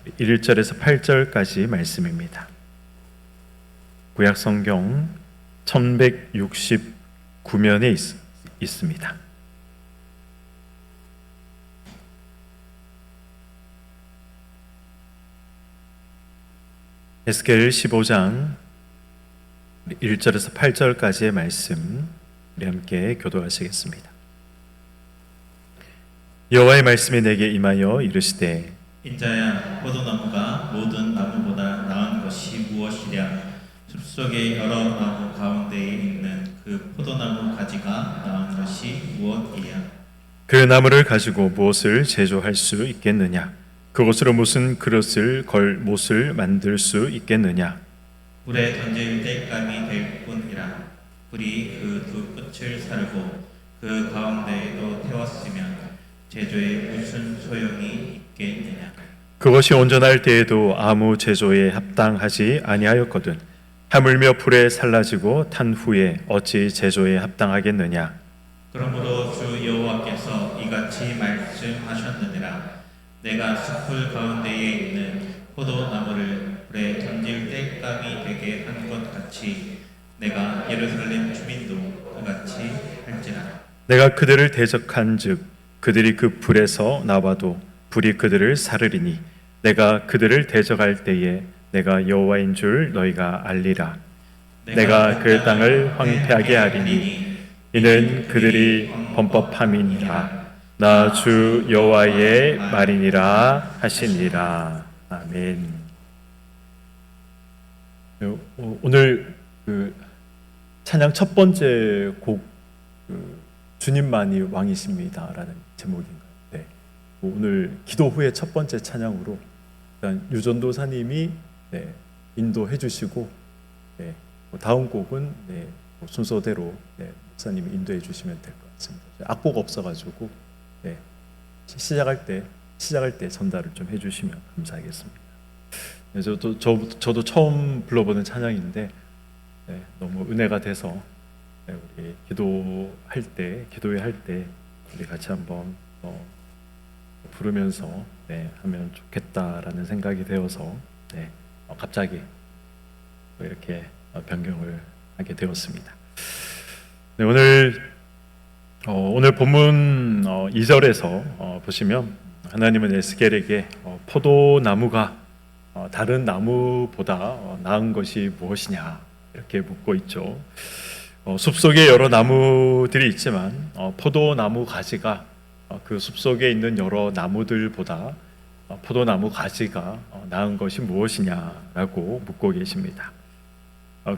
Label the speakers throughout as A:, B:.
A: 1절에서 8절까지 말씀입니다. 구약 성경 1169면에 있습니다. 에스겔 15장 1절에서 8절까지의 말씀 우리 함께 교도하시겠습니다. 여호와의 말씀이 내게 임하여 이르시되
B: 인자야, 포도나무가 모든 나무보다 나은 것이 무엇이랴? 숲속의 여러 나무 가운데에 있는 그 포도나무 가지가 나은 것이 무엇이랴?
A: 그 나무를 가지고 무엇을 제조할 수 있겠느냐? 그것으로 무슨 그릇을 걸 못을 만들 수 있겠느냐?
B: 불에 던질 땔감이 될 뿐이라. 불이 그 두 끝을 사르고 그 가운데에도 태웠으면 제조에 무슨 소용이 있겠느냐?
A: 그것이 온전할 때에도 아무 제조에 합당하지 아니하였거든. 하물며 불에 살라지고 탄 후에 어찌 제조에 합당하겠느냐?
B: 그러므로 주 여호와께서 이같이 말씀하셨느니라. 내가 숲풀 가운데에 있는 포도나무를 불에 던질 땔감이 되게 한 것 같이 내가 예루살렘 주민도 그같이 할지라.
A: 내가 그들을 대적한즉 그들이 그 불에서 나와도 불이 그들을 사르리니 내가 그들을 대적할 때에 내가 여호와인 줄 너희가 알리라. 내가 그 땅을 황폐하게 하리니 이는 그들이 범법함이니라. 나 주 여호와의 말이니라 하시니라. 아멘. 오늘 그 찬양 첫 번째 곡 주님만이 왕이십니다라는 제목인가요? 네. 오늘 기도 후에 첫 번째 찬양으로 일단 유전도사님이 인도해 주시고 다음 곡은 순서대로 목사님이 인도해 주시면 될 것 같습니다. 악보가 없어가지고 시작할 때 전달을 좀 해주시면 감사하겠습니다. 저도 처음 불러보는 찬양인데 너무 은혜가 돼서 우리 기도회 할 때 우리 같이 한번 부르면서 하면 좋겠다라는 생각이 되어서 갑자기 이렇게 변경을 하게 되었습니다. 오늘 본문 2절에서 보시면 하나님은 에스겔에게 포도나무가 다른 나무보다 나은 것이 무엇이냐 이렇게 묻고 있죠. 숲속에 여러 나무들이 있지만 포도나무 가지가 그 숲속에 있는 여러 나무들보다 포도나무 가지가 나은 것이 무엇이냐라고 묻고 계십니다.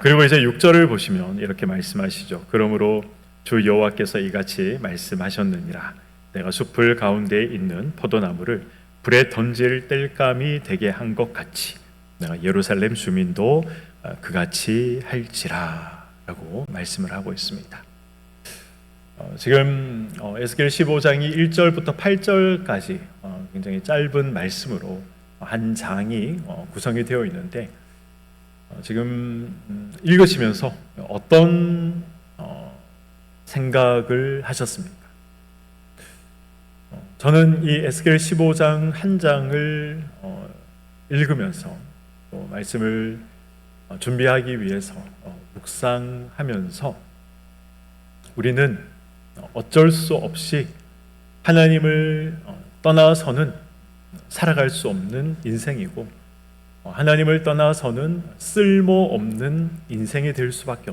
A: 그리고 이제 6절을 보시면 이렇게 말씀하시죠. 그러므로 주 여호와께서 이같이 말씀하셨느니라. 내가 숲을 가운데에 있는 포도나무를 불에 던질 땔감이 되게 한 것 같이 내가 예루살렘 주민도 그같이 할지라 라고 말씀을 하고 있습니다. 지금 에스겔 15장이 1절부터 8절까지 굉장히 짧은 말씀으로 한 장이 구성이 되어 있는데 지금 읽으시면서 어떤 생각을 하셨습니까? 저는 이 에스겔 15장 한 장을 읽으면서 또 말씀을 준비하기 위해서 묵상하면서 우리는 어쩔 수 없이 하나님을 떠나서는 살아갈 수 없는 인생이고 하나님을 떠나서는 쓸모없는 인생이 될 수밖에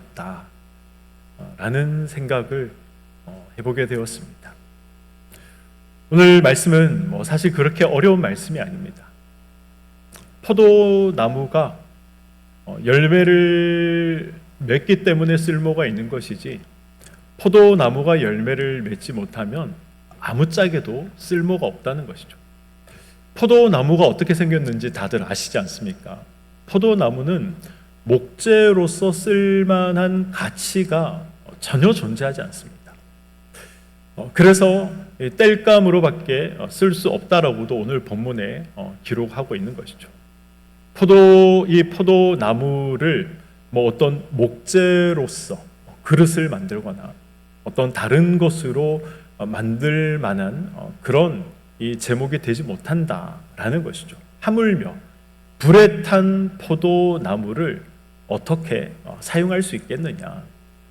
A: 없다라는 생각을 해보게 되었습니다. 오늘 말씀은 사실 그렇게 어려운 말씀이 아닙니다. 포도나무가 열매를 맺기 때문에 쓸모가 있는 것이지 포도나무가 열매를 맺지 못하면 아무짝에도 쓸모가 없다는 것이죠. 포도나무가 어떻게 생겼는지 다들 아시지 않습니까? 포도나무는 목재로서 쓸만한 가치가 전혀 존재하지 않습니다. 그래서 땔감으로밖에 쓸 수 없다라고도 오늘 본문에 기록하고 있는 것이죠. 이 포도나무를 어떤 목재로서 그릇을 만들거나 어떤 다른 것으로 만들 만한 그런 이 제목이 되지 못한다라는 것이죠. 하물며 불에 탄 포도나무를 어떻게 사용할 수 있겠느냐.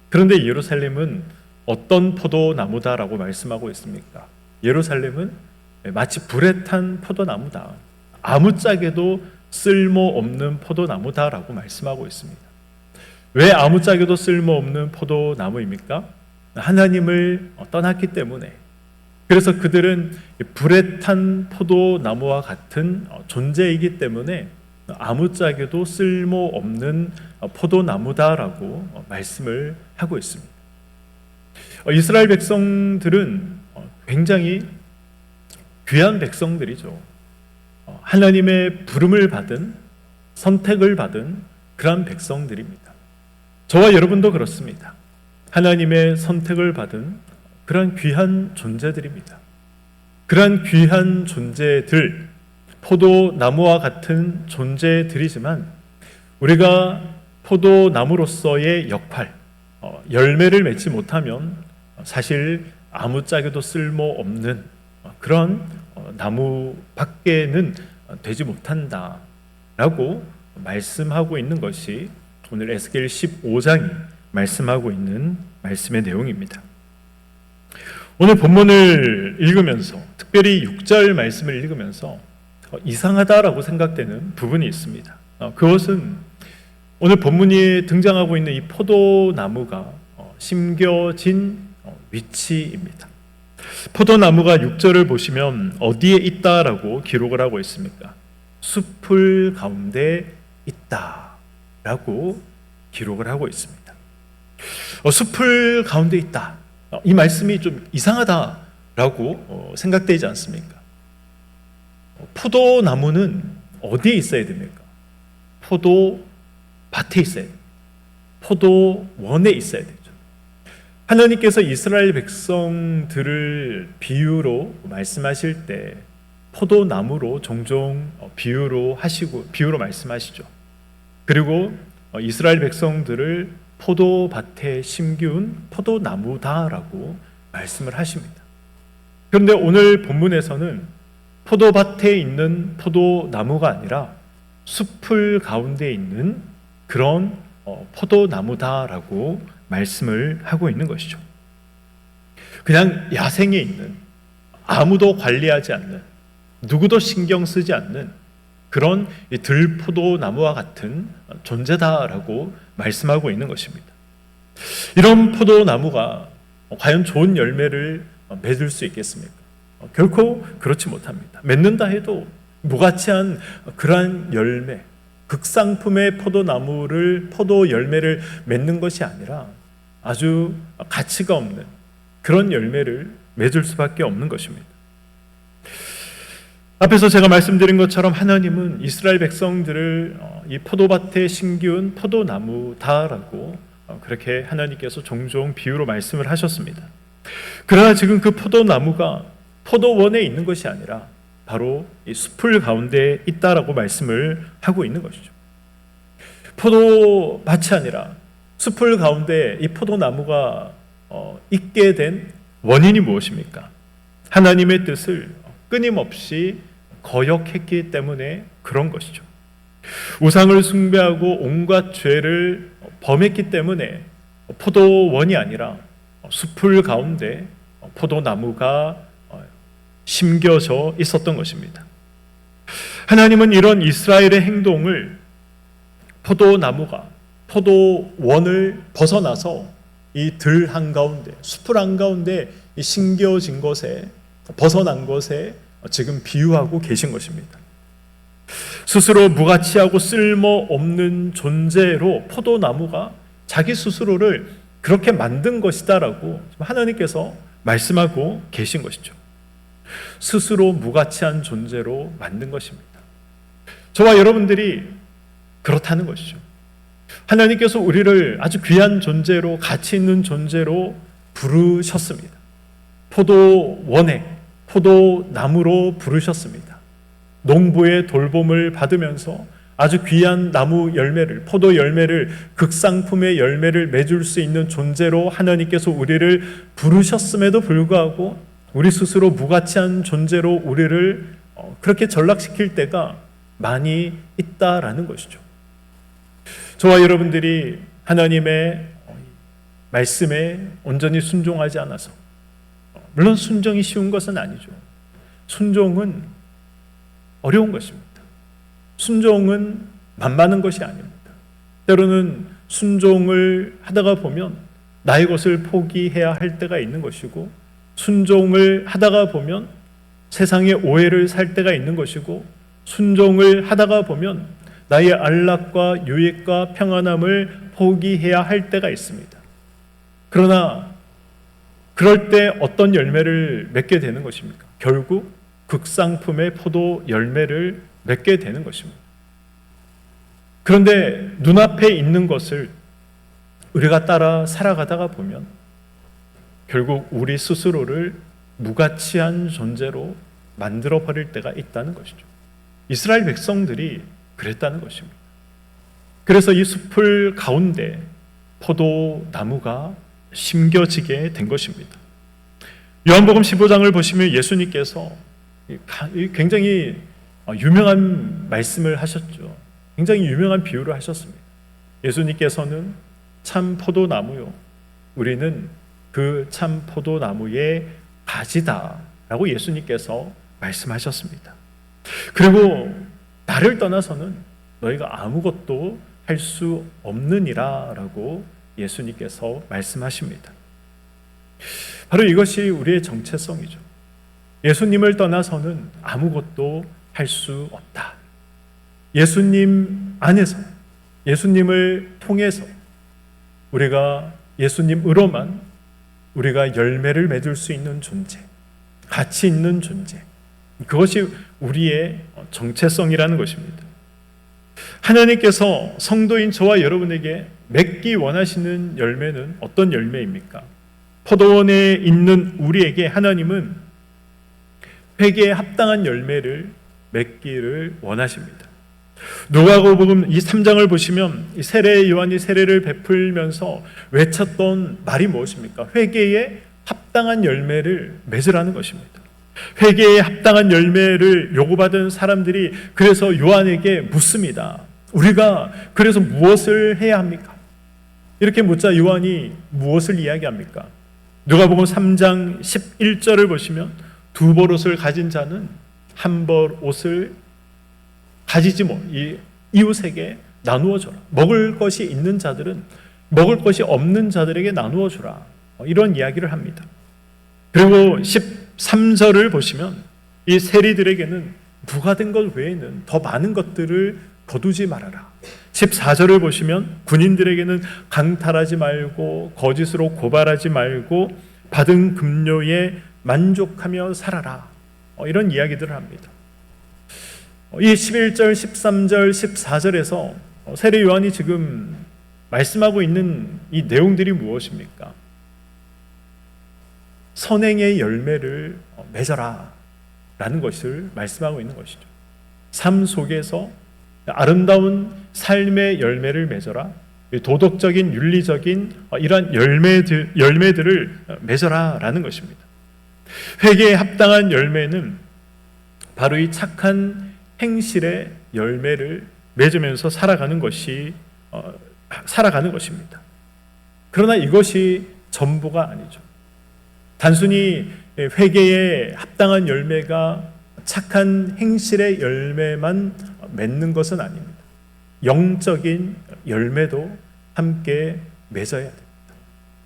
A: 그런데 예루살렘은 어떤 포도나무다라고 말씀하고 있습니까? 예루살렘은 마치 불에 탄 포도나무다. 아무짝에도 쓸모없는 포도나무다라고 말씀하고 있습니다. 왜 아무짝에도 쓸모없는 포도나무입니까? 하나님을 떠났기 때문에. 그래서 그들은 불에 탄 포도나무와 같은 존재이기 때문에 아무짝에도 쓸모없는 포도나무다라고 말씀을 하고 있습니다. 이스라엘 백성들은 굉장히 귀한 백성들이죠. 하나님의 부름을 받은, 선택을 받은 그러한 백성들입니다. 저와 여러분도 그렇습니다. 하나님의 선택을 받은 그러한 귀한 존재들입니다. 그러한 귀한 존재들, 포도나무와 같은 존재들이지만 우리가 포도나무로서의 역할, 열매를 맺지 못하면 사실 아무짝에도 쓸모없는 그런 나무밖에는 되지 못한다라고 말씀하고 있는 것이 오늘 에스겔 15장이 말씀하고 있는 말씀의 내용입니다. 오늘 본문을 읽으면서 특별히 6절 말씀을 읽으면서 이상하다라고 생각되는 부분이 있습니다. 그것은 오늘 본문이 등장하고 있는 이 포도나무가 심겨진 위치입니다. 포도나무가 6절을 보시면 어디에 있다라고 기록을 하고 있습니까? 숲풀 가운데 있다라고 기록을 하고 있습니다. 숲풀 가운데 있다. 이 말씀이 좀 이상하다라고 생각되지 않습니까? 포도나무는 어디에 있어야 됩니까? 포도밭에 있어야 됩니다. 포도원에 있어야 되죠. 하나님께서 이스라엘 백성들을 비유로 말씀하실 때 포도나무로 종종 비유로 말씀하시죠. 그리고 이스라엘 백성들을 포도밭에 심기운 포도나무다라고 말씀을 하십니다. 그런데 오늘 본문에서는 포도밭에 있는 포도나무가 아니라 숲풀 가운데 있는 그런 포도나무다라고 말씀을 하고 있는 것이죠. 그냥 야생에 있는, 아무도 관리하지 않는, 누구도 신경 쓰지 않는 그런 들포도나무와 같은 존재다라고 말씀하고 있는 것입니다. 이런 포도나무가 과연 좋은 열매를 맺을 수 있겠습니까? 결코 그렇지 못합니다. 맺는다 해도 무가치한 그러한 열매, 극상품의 포도 열매를 맺는 것이 아니라 아주 가치가 없는 그런 열매를 맺을 수밖에 없는 것입니다. 앞에서 제가 말씀드린 것처럼 하나님은 이스라엘 백성들을 이 포도밭에 심기운 포도나무다라고 그렇게 하나님께서 종종 비유로 말씀을 하셨습니다. 그러나 지금 그 포도나무가 포도원에 있는 것이 아니라 바로 이 숲풀 가운데 있다라고 말씀을 하고 있는 것이죠. 포도밭이 아니라 숲풀 가운데 이 포도나무가 있게 된 원인이 무엇입니까? 하나님의 뜻을 끊임없이 거역했기 때문에 그런 것이죠. 우상을 숭배하고 온갖 죄를 범했기 때문에 포도원이 아니라 숲풀 가운데 포도나무가 심겨져 있었던 것입니다. 하나님은 이런 이스라엘의 행동을 포도나무가 포도원을 벗어나서 이 들 한가운데, 숲풀 한가운데 이 심겨진 것에, 벗어난 것에 지금 비유하고 계신 것입니다. 스스로 무가치하고 쓸모없는 존재로 포도나무가 자기 스스로를 그렇게 만든 것이다라고 하나님께서 말씀하고 계신 것이죠. 스스로 무가치한 존재로 만든 것입니다. 저와 여러분들이 그렇다는 것이죠. 하나님께서 우리를 아주 귀한 존재로, 가치 있는 존재로 부르셨습니다. 포도원에, 포도나무로 부르셨습니다. 농부의 돌봄을 받으면서 아주 귀한 나무 열매를, 포도 열매를, 극상품의 열매를 맺을 수 있는 존재로 하나님께서 우리를 부르셨음에도 불구하고 우리 스스로 무가치한 존재로 우리를 그렇게 전락시킬 때가 많이 있다라는 것이죠. 저와 여러분들이 하나님의 말씀에 온전히 순종하지 않아서, 물론 순종이 쉬운 것은 아니죠. 순종은 어려운 것입니다. 순종은 만만한 것이 아닙니다. 때로는 순종을 하다가 보면 나의 것을 포기해야 할 때가 있는 것이고, 순종을 하다가 보면 세상의 오해를 살 때가 있는 것이고, 순종을 하다가 보면 나의 안락과 유익과 평안함을 포기해야 할 때가 있습니다. 그러나 그럴 때 어떤 열매를 맺게 되는 것입니까? 결국 극상품의 포도 열매를 맺게 되는 것입니다. 그런데 눈앞에 있는 것을 우리가 따라 살아가다가 보면 결국 우리 스스로를 무가치한 존재로 만들어버릴 때가 있다는 것이죠. 이스라엘 백성들이 그랬다는 것입니다. 그래서 이 숲을 가운데 포도나무가 심겨지게 된 것입니다. 요한복음 15장을 보시면 예수님께서 굉장히 유명한 말씀을 하셨죠. 굉장히 유명한 비유를 하셨습니다. 예수님께서는 참 포도나무요, 우리는 그 참 포도나무의 가지다 라고 예수님께서 말씀하셨습니다. 그리고 나를 떠나서는 너희가 아무것도 할 수 없느니라 라고 예수님께서 말씀하십니다. 바로 이것이 우리의 정체성이죠. 예수님을 떠나서는 아무것도 할 수 없다. 예수님 안에서, 예수님을 통해서 우리가 예수님으로만 우리가 열매를 맺을 수 있는 존재, 가치 있는 존재, 그것이 우리의 정체성이라는 것입니다. 하나님께서 성도인 저와 여러분에게 맺기 원하시는 열매는 어떤 열매입니까? 포도원에 있는 우리에게 하나님은 회개에 합당한 열매를 맺기를 원하십니다. 누가복음 이 3장을 보시면 이 세례 요한이 세례를 베풀면서 외쳤던 말이 무엇입니까? 회개에 합당한 열매를 맺으라는 것입니다. 회개에 합당한 열매를 요구받은 사람들이 그래서 요한에게 묻습니다. 우리가 그래서 무엇을 해야 합니까? 이렇게 묻자 요한이 무엇을 이야기합니까? 누가복음 3장 11절을 보시면 두 벌 옷을 가진 자는 한 벌 옷을 가지지 이 이웃에게 나누어 줘라. 먹을 것이 있는 자들은 먹을 것이 없는 자들에게 나누어 주라. 이런 이야기를 합니다. 그리고 13절을 보시면 이 세리들에게는 누가 된 것 외에는 더 많은 것들을 거두지 말아라. 14절을 보시면 군인들에게는 강탈하지 말고 거짓으로 고발하지 말고 받은 급료에 만족하며 살아라. 이런 이야기들을 합니다. 이 11절, 13절, 14절에서 세례 요한이 지금 말씀하고 있는 이 내용들이 무엇입니까? 선행의 열매를 맺어라 라는 것을 말씀하고 있는 것이죠. 삶 속에서 아름다운 삶의 열매를 맺어라, 도덕적인 윤리적인 이러한 열매들을 맺어라 라는 것입니다. 회개에 합당한 열매는 바로 이 착한 행실의 열매를 맺으면서 살아가는 것입니다. 그러나 이것이 전부가 아니죠. 단순히 회개에 합당한 열매가 착한 행실의 열매만 맺는 것은 아닙니다. 영적인 열매도 함께 맺어야 됩니다.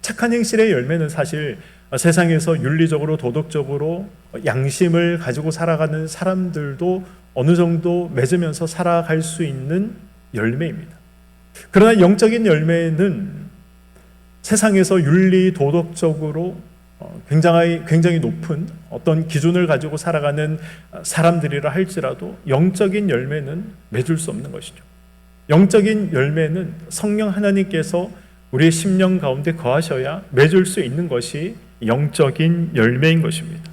A: 착한 행실의 열매는 사실 세상에서 윤리적으로 도덕적으로 양심을 가지고 살아가는 사람들도 어느 정도 맺으면서 살아갈 수 있는 열매입니다. 그러나 영적인 열매는 세상에서 윤리 도덕적으로 굉장히 높은 어떤 기준을 가지고 살아가는 사람들이라 할지라도 영적인 열매는 맺을 수 없는 것이죠. 영적인 열매는 성령 하나님께서 우리의 심령 가운데 거하셔야 맺을 수 있는 것이 영적인 열매인 것입니다.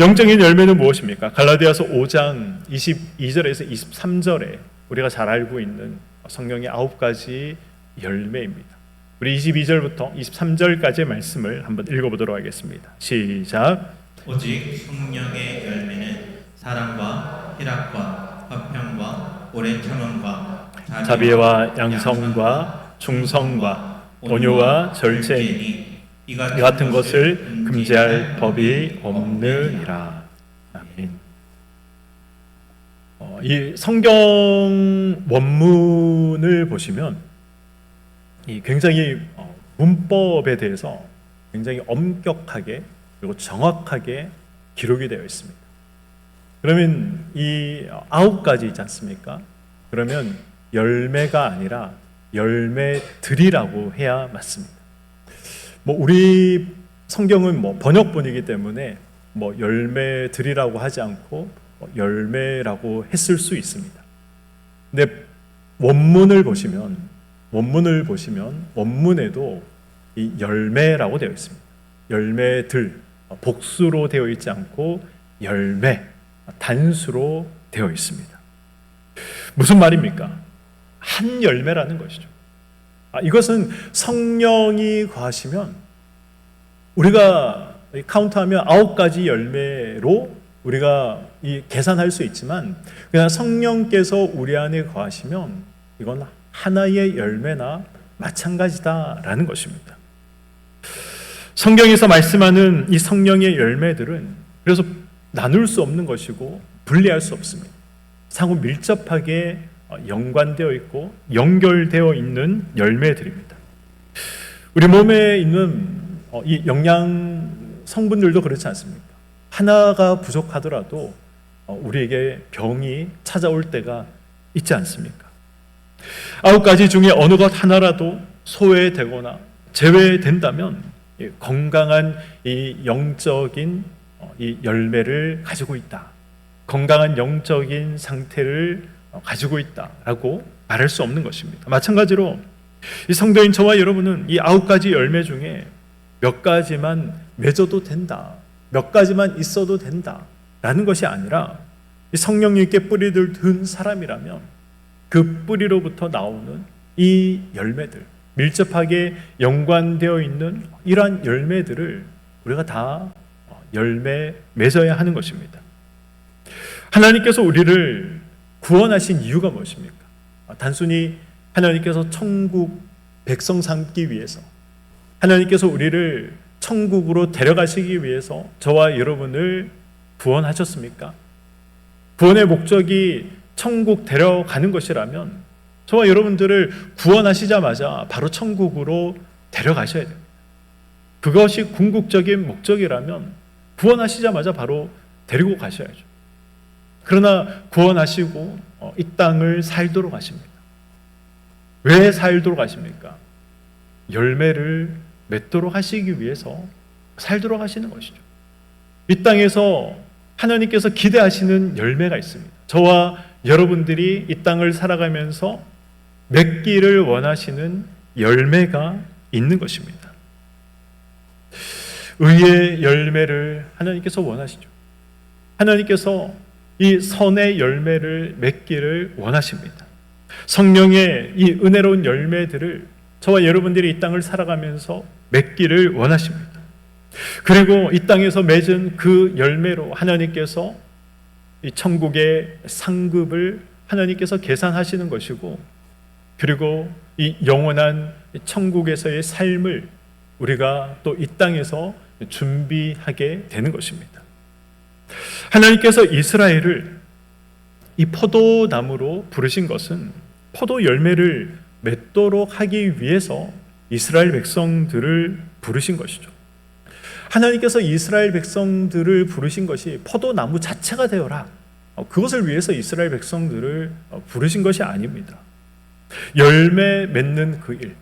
A: 영적인 열매는 무엇입니까? 갈라디아서 5장 22절에서 23절에 우리가 잘 알고 있는 성령의 9가지 열매입니다. 우리 22절부터 23절까지의 말씀을 한번 읽어보도록 하겠습니다. 시작.
B: 오직 성령의 열매는 사랑과 희락과 오랜 참음과
A: 자비와 양성과 충성과 온유와 절제니 이 같은 것을 금지할 법이 없느니라. 아멘. 이 성경 원문을 보시면 이 굉장히 문법에 대해서 굉장히 엄격하게 그리고 정확하게 기록이 되어 있습니다. 그러면 이 9가지 있지 않습니까? 그러면 열매가 아니라 열매들이라고 해야 맞습니다. 우리 성경은 번역본이기 때문에 열매들이라고 하지 않고 열매라고 했을 수 있습니다. 근데 원문을 보시면 원문에도 이 열매라고 되어 있습니다. 열매들, 복수로 되어 있지 않고 열매, 단수로 되어 있습니다. 무슨 말입니까? 한 열매라는 것이죠. 이것은 성령이 거하시면 우리가 카운트하면 9가지 열매로 우리가 계산할 수 있지만 그냥 성령께서 우리 안에 거하시면 이건 하나의 열매나 마찬가지다라는 것입니다. 성경에서 말씀하는 이 성령의 열매들은 그래서 나눌 수 없는 것이고 분리할 수 없습니다. 상호 밀접하게 연관되어 있고 연결되어 있는 열매들입니다. 우리 몸에 있는 이 영양 성분들도 그렇지 않습니까? 하나가 부족하더라도 우리에게 병이 찾아올 때가 있지 않습니까? 9가지 중에 어느 것 하나라도 소외되거나 제외된다면 건강한 이 영적인 이 열매를 가지고 있다. 건강한 영적인 상태를 가지고 있다라고 말할 수 없는 것입니다. 마찬가지로 이 성도인 저와 여러분은 이 9가지 열매 중에 몇 가지만 맺어도 된다, 몇 가지만 있어도 된다라는 것이 아니라 이 성령님께 뿌리를 든 사람이라면 그 뿌리로부터 나오는 이 열매들, 밀접하게 연관되어 있는 이러한 열매들을 우리가 다 열매 맺어야 하는 것입니다. 하나님께서 우리를 구원하신 이유가 무엇입니까? 단순히 하나님께서 천국 백성 삼기 위해서, 하나님께서 우리를 천국으로 데려가시기 위해서 저와 여러분을 구원하셨습니까? 구원의 목적이 천국 데려가는 것이라면 저와 여러분들을 구원하시자마자 바로 천국으로 데려가셔야 됩니다. 그것이 궁극적인 목적이라면 구원하시자마자 바로 데리고 가셔야죠. 그러나 구원하시고 이 땅을 살도록 하십니다. 왜 살도록 하십니까? 열매를 맺도록 하시기 위해서 살도록 하시는 것이죠. 이 땅에서 하나님께서 기대하시는 열매가 있습니다. 저와 여러분들이 이 땅을 살아가면서 맺기를 원하시는 열매가 있는 것입니다. 의의 열매를 하나님께서 원하시죠. 하나님께서 이 선의 열매를 맺기를 원하십니다. 성령의 이 은혜로운 열매들을 저와 여러분들이 이 땅을 살아가면서 맺기를 원하십니다. 그리고 이 땅에서 맺은 그 열매로 하나님께서 이 천국의 상급을 하나님께서 계산하시는 것이고, 그리고 이 영원한 천국에서의 삶을 우리가 또 이 땅에서 준비하게 되는 것입니다. 하나님께서 이스라엘을 이 포도나무로 부르신 것은 포도 열매를 맺도록 하기 위해서 이스라엘 백성들을 부르신 것이죠. 하나님께서 이스라엘 백성들을 부르신 것이 포도나무 자체가 되어라, 그것을 위해서 이스라엘 백성들을 부르신 것이 아닙니다. 열매 맺는 그 일,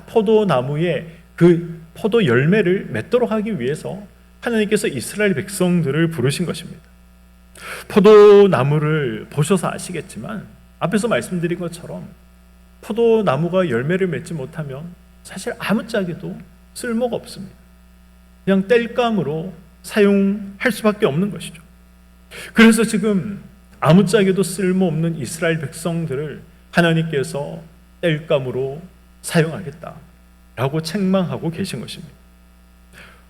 A: 포도나무의 그 포도 열매를 맺도록 하기 위해서 하나님께서 이스라엘 백성들을 부르신 것입니다. 포도나무를 보셔서 아시겠지만 앞에서 말씀드린 것처럼 포도나무가 열매를 맺지 못하면 사실 아무짝에도 쓸모가 없습니다. 그냥 땔감으로 사용할 수밖에 없는 것이죠. 그래서 지금 아무짝에도 쓸모없는 이스라엘 백성들을 하나님께서 땔감으로 사용하겠다라고 책망하고 계신 것입니다.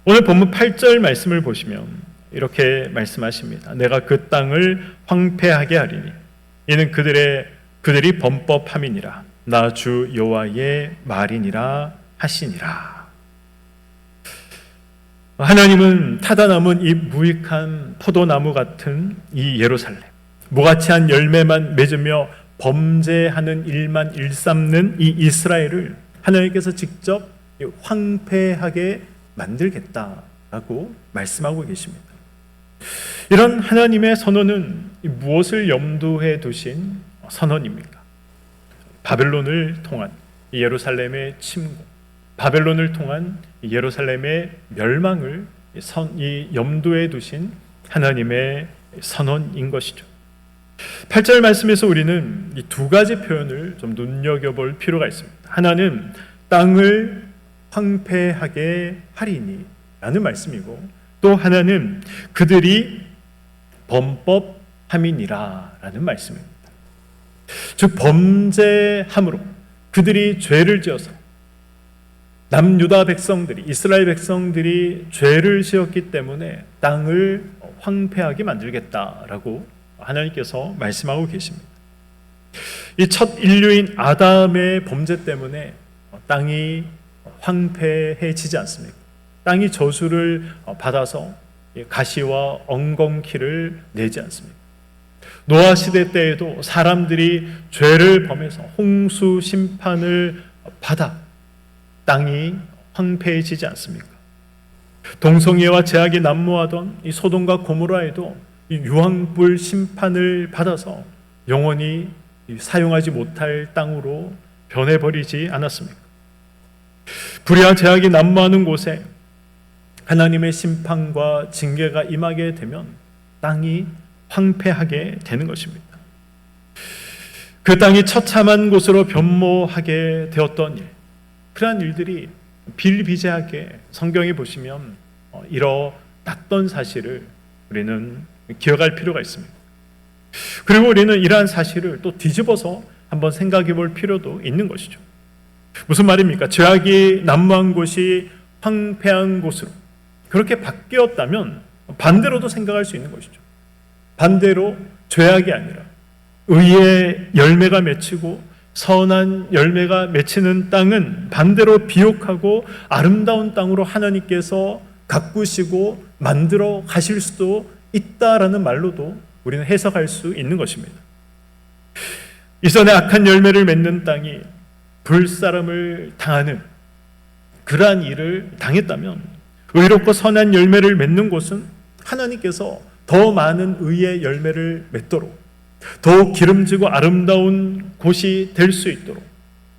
A: 오늘 본문 8절 말씀을 보시면 이렇게 말씀하십니다. 내가 그 땅을 황폐하게 하리니 이는 그들이 범법함이니라. 나 주 여호와의 말이니라 하시니라. 하나님은 타다 남은 이 무익한 포도나무 같은 이 예루살렘, 무가치한 열매만 맺으며 범죄하는 일만 일삼는 이 이스라엘을 하나님께서 직접 황폐하게 만들겠다라고 말씀하고 계십니다. 이런 하나님의 선언은 무엇을 염두에 두신 선언입니까? 바벨론을 통한 예루살렘의 침공, 바벨론을 통한 예루살렘의 멸망을 염두에 두신 하나님의 선언인 것이죠. 8절 말씀에서 우리는 이 두 가지 표현을 좀 눈여겨볼 필요가 있습니다. 하나는 땅을 황폐하게 하리니 라는 말씀이고, 또 하나는 그들이 범법함이니라 라는 말씀입니다. 즉 범죄함으로 그들이 죄를 지어서 남유다 백성들이, 이스라엘 백성들이 죄를 지었기 때문에 땅을 황폐하게 만들겠다라고 하나님께서 말씀하고 계십니다. 이 첫 인류인 아담의 범죄 때문에 땅이 황폐해지지 않습니까? 땅이 저주를 받아서 가시와 엉겅퀴를 내지 않습니까? 노아 시대 때에도 사람들이 죄를 범해서 홍수 심판을 받아 땅이 황폐해지지 않습니까? 동성애와 제약이 난무하던 이 소돔과 고모라에도 이 유황불 심판을 받아서 영원히 사용하지 못할 땅으로 변해버리지 않았습니까? 불의와 제약이 난무하는 곳에 하나님의 심판과 징계가 임하게 되면 땅이 황폐하게 되는 것입니다. 그 땅이 처참한 곳으로 변모하게 되었던 일, 그러한 일들이 비일비재하게 성경에 보시면 일어났던 사실을 우리는 기억할 필요가 있습니다. 그리고 우리는 이러한 사실을 또 뒤집어서 한번 생각해 볼 필요도 있는 것이죠. 무슨 말입니까? 죄악이 난무한 곳이 황폐한 곳으로 그렇게 바뀌었다면 반대로도 생각할 수 있는 것이죠. 반대로 죄악이 아니라 의의 열매가 맺히고 선한 열매가 맺히는 땅은 반대로 비옥하고 아름다운 땅으로 하나님께서 가꾸시고 만들어 가실 수도 있다라는 말로도 우리는 해석할 수 있는 것입니다. 이전에 악한 열매를 맺는 땅이 불사름을 당하는 그러한 일을 당했다면 의롭고 선한 열매를 맺는 곳은 하나님께서 더 많은 의의 열매를 맺도록 더욱 기름지고 아름다운 곳이 될 수 있도록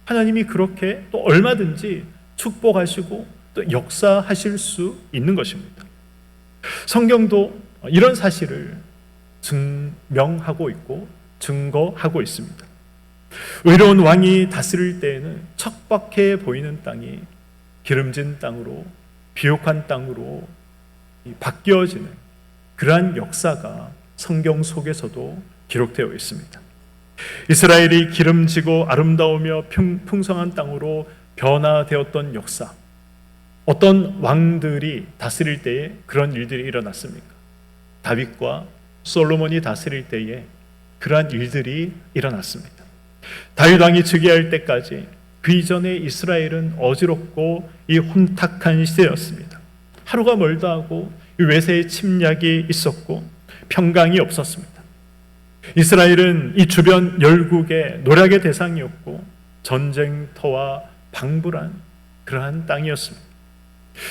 A: 하나님이 그렇게 또 얼마든지 축복하시고 또 역사하실 수 있는 것입니다. 성경도 이런 사실을 증명하고 있고 증거하고 있습니다. 의로운 왕이 다스릴 때에는 척박해 보이는 땅이 기름진 땅으로 비옥한 땅으로 바뀌어지는 그러한 역사가 성경 속에서도 기록되어 있습니다. 이스라엘이 기름지고 아름다우며 풍성한 땅으로 변화되었던 역사, 어떤 왕들이 다스릴 때에 그런 일들이 일어났습니까? 다윗과 솔로몬이 다스릴 때에 그러한 일들이 일어났습니다. 다윗 왕이 즉위할 때까지 그 이전에 이스라엘은 어지럽고 이 혼탁한 시대였습니다. 하루가 멀다 하고 외세의 침략이 있었고 평강이 없었습니다. 이스라엘은 이 주변 열국의 노략의 대상이었고 전쟁터와 방불한 그러한 땅이었습니다.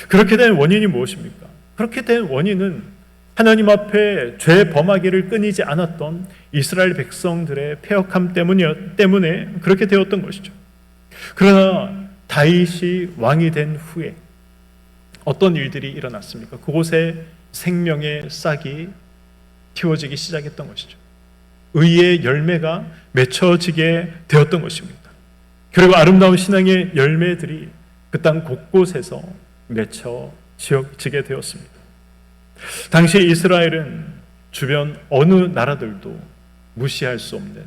A: 그렇게 된 원인이 무엇입니까? 그렇게 된 원인은 하나님 앞에 죄 범하기를 끊이지 않았던 이스라엘 백성들의 패역함 때문에 그렇게 되었던 것이죠. 그러나 다윗이 왕이 된 후에 어떤 일들이 일어났습니까? 그곳에 생명의 싹이 틔워지기 시작했던 것이죠. 의의 열매가 맺혀지게 되었던 것입니다. 그리고 아름다운 신앙의 열매들이 그 땅 곳곳에서 맺혀지게 되었습니다. 당시 이스라엘은 주변 어느 나라들도 무시할 수 없는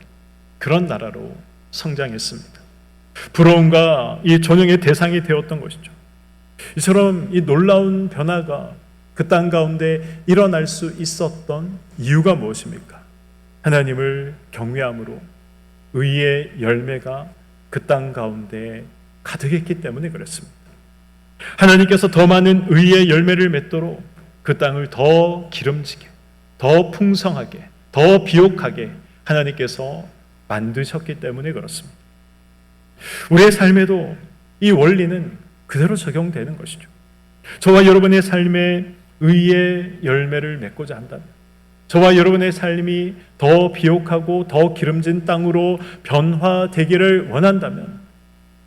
A: 그런 나라로 성장했습니다. 부러움과 이 존영의 대상이 되었던 것이죠. 이처럼 이 놀라운 변화가 그 땅 가운데 일어날 수 있었던 이유가 무엇입니까? 하나님을 경외함으로 의의 열매가 그 땅 가운데 가득했기 때문에 그렇습니다. 하나님께서 더 많은 의의 열매를 맺도록 그 땅을 더 기름지게, 더 풍성하게, 더 비옥하게 하나님께서 만드셨기 때문에 그렇습니다. 우리의 삶에도 이 원리는 그대로 적용되는 것이죠. 저와 여러분의 삶에 의의 열매를 맺고자 한다면, 저와 여러분의 삶이 더 비옥하고 더 기름진 땅으로 변화되기를 원한다면,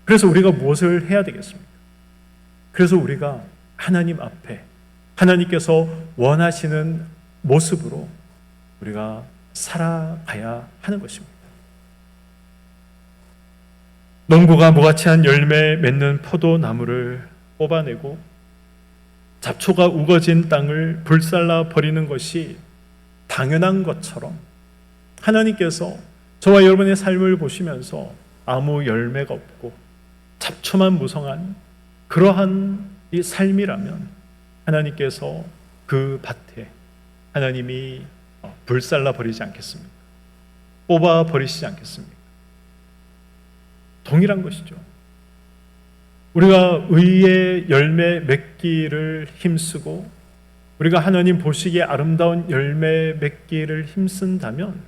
A: 그래서 우리가 무엇을 해야 되겠습니까? 그래서 우리가 하나님 앞에 하나님께서 원하시는 모습으로 우리가 살아가야 하는 것입니다. 농부가 무가치한 열매 맺는 포도나무를 뽑아내고 잡초가 우거진 땅을 불살라 버리는 것이 당연한 것처럼 하나님께서 저와 여러분의 삶을 보시면서 아무 열매가 없고 잡초만 무성한 그러한 이 삶이라면 하나님께서 그 밭에 하나님이 불살라 버리지 않겠습니까? 뽑아 버리시지 않겠습니까? 동일한 것이죠. 우리가 의의 열매 맺기를 힘쓰고 우리가 하나님 보시기에 아름다운 열매 맺기를 힘쓴다면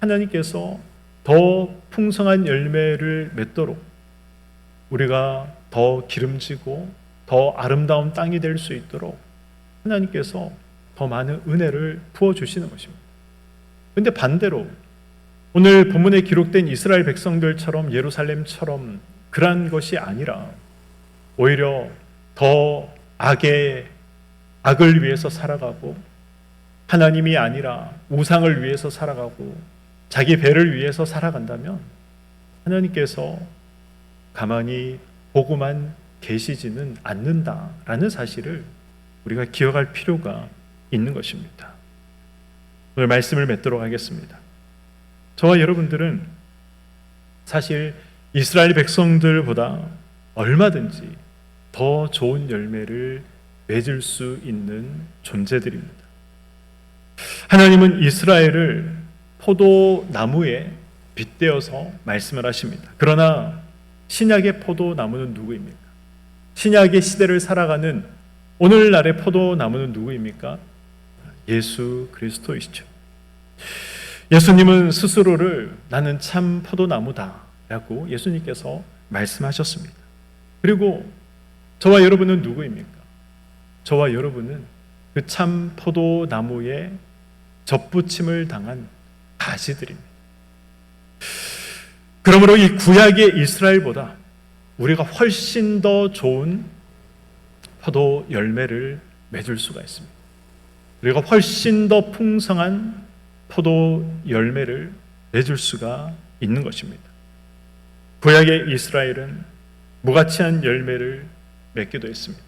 A: 하나님께서 더 풍성한 열매를 맺도록 우리가 더 기름지고 더 아름다운 땅이 될 수 있도록 하나님께서 더 많은 은혜를 부어주시는 것입니다. 그런데 반대로 오늘 본문에 기록된 이스라엘 백성들처럼 예루살렘처럼 그러한 것이 아니라 오히려 더 악을 위해서 살아가고 하나님이 아니라 우상을 위해서 살아가고 자기 배를 위해서 살아간다면 하나님께서 가만히 보고만 계시지는 않는다라는 사실을 우리가 기억할 필요가 있는 것입니다. 오늘 말씀을 맺도록 하겠습니다. 저와 여러분들은 사실 이스라엘 백성들보다 얼마든지 더 좋은 열매를 맺을 수 있는 존재들입니다. 하나님은 이스라엘을 포도나무에 빗대어서 말씀을 하십니다. 그러나 신약의 포도나무는 누구입니까? 신약의 시대를 살아가는 오늘날의 포도나무는 누구입니까? 예수 그리스도이시죠. 예수님은 스스로를 나는 참 포도나무다 라고 예수님께서 말씀하셨습니다. 그리고 저와 여러분은 누구입니까? 저와 여러분은 그 참 포도나무에 접붙임을 당한 가지들입니다. 그러므로 이 구약의 이스라엘보다 우리가 훨씬 더 좋은 포도 열매를 맺을 수가 있습니다. 우리가 훨씬 더 풍성한 포도 열매를 맺을 수가 있는 것입니다. 구약의 이스라엘은 무가치한 열매를 맺기도 했습니다.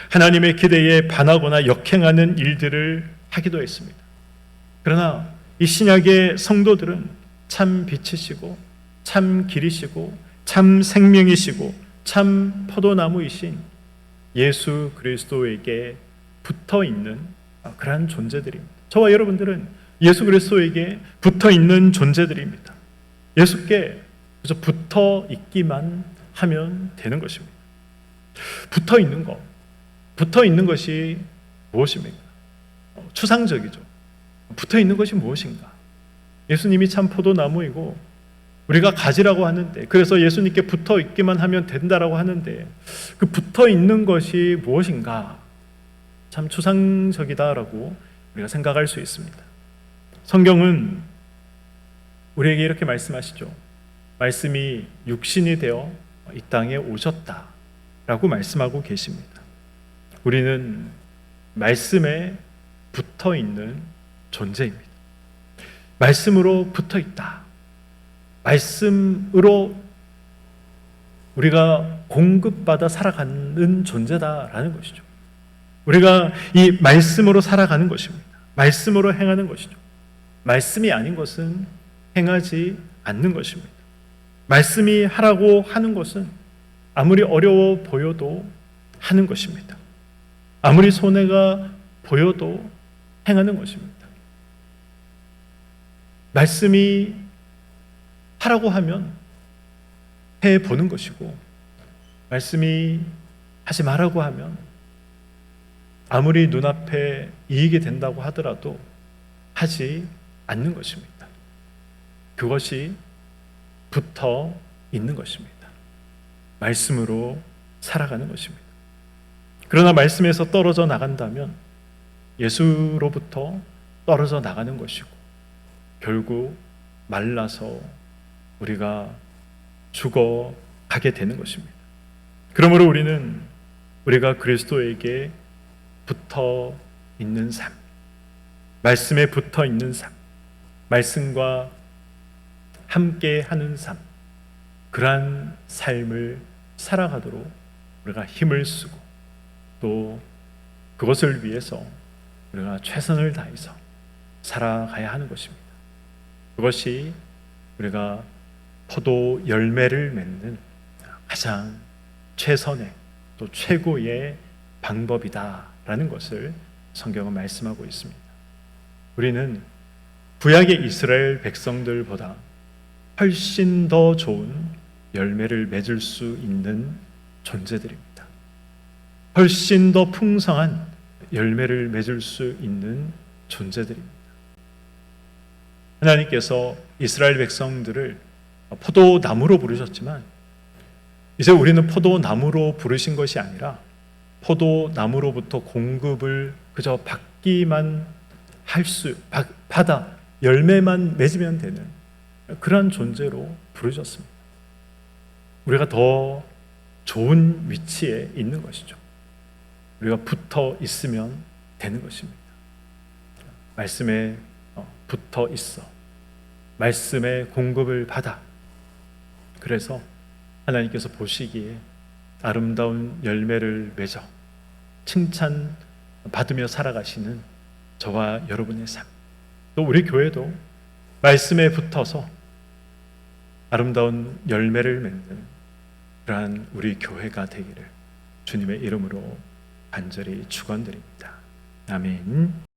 A: 하나님의 기대에 반하거나 역행하는 일들을 하기도 했습니다. 그러나 이 신약의 성도들은 참 빛이시고 참 길이시고 참 생명이시고 참 포도나무이신 예수 그리스도에게 붙어있는 그러한 존재들입니다. 저와 여러분들은 예수 그리스도에게 붙어있는 존재들입니다. 예수께 그래서 붙어있기만 하면 되는 것입니다. 붙어있는 것이 무엇입니까? 추상적이죠. 붙어있는 것이 무엇인가? 예수님이 참 포도나무이고 우리가 가지라고 하는데, 그래서 예수님께 붙어있기만 하면 된다라고 하는데 그 붙어있는 것이 무엇인가? 참 추상적이다라고 우리가 생각할 수 있습니다. 성경은 우리에게 이렇게 말씀하시죠. 말씀이 육신이 되어 이 땅에 오셨다라고 말씀하고 계십니다. 우리는 말씀에 붙어있는 존재입니다. 말씀으로 붙어있다. 말씀으로 우리가 공급받아 살아가는 존재다라는 것이죠. 우리가 이 말씀으로 살아가는 것입니다. 말씀으로 행하는 것이죠. 말씀이 아닌 것은 행하지 않는 것입니다. 말씀이 하라고 하는 것은 아무리 어려워 보여도 하는 것입니다. 아무리 손해가 보여도 행하는 것입니다. 말씀이 하라고 하면 해보는 것이고, 말씀이 하지 말라고 하면 아무리 눈앞에 이익이 된다고 하더라도 하지 않는 것입니다. 그것이 붙어 있는 것입니다. 말씀으로 살아가는 것입니다. 그러나 말씀에서 떨어져 나간다면 예수로부터 떨어져 나가는 것이고, 결국 말라서 우리가 죽어가게 되는 것입니다. 그러므로 우리가 그리스도에게 붙어 있는 삶, 말씀에 붙어 있는 삶, 말씀과 함께 하는 삶, 그러한 삶을 살아가도록 우리가 힘을 쓰고, 또 그것을 위해서 우리가 최선을 다해서 살아가야 하는 것입니다. 그것이 우리가 포도 열매를 맺는 가장 최선의 또 최고의 방법이다라는 것을 성경은 말씀하고 있습니다. 우리는 구약의 이스라엘 백성들보다 훨씬 더 좋은 열매를 맺을 수 있는 존재들입니다. 훨씬 더 풍성한 열매를 맺을 수 있는 존재들입니다. 하나님께서 이스라엘 백성들을 포도나무로 부르셨지만, 이제 우리는 포도나무로 부르신 것이 아니라 포도나무로부터 공급을 그저 받기만 받아 열매만 맺으면 되는 그런 존재로 부르셨습니다. 우리가 더 좋은 위치에 있는 것이죠. 우리가 붙어 있으면 되는 것입니다. 말씀에 붙어 있어. 말씀의 공급을 받아. 그래서 하나님께서 보시기에 아름다운 열매를 맺어 칭찬 받으며 살아가시는 저와 여러분의 삶, 또 우리 교회도 말씀에 붙어서 아름다운 열매를 맺는 그러한 우리 교회가 되기를 주님의 이름으로 간절히 축원드립니다. 아멘.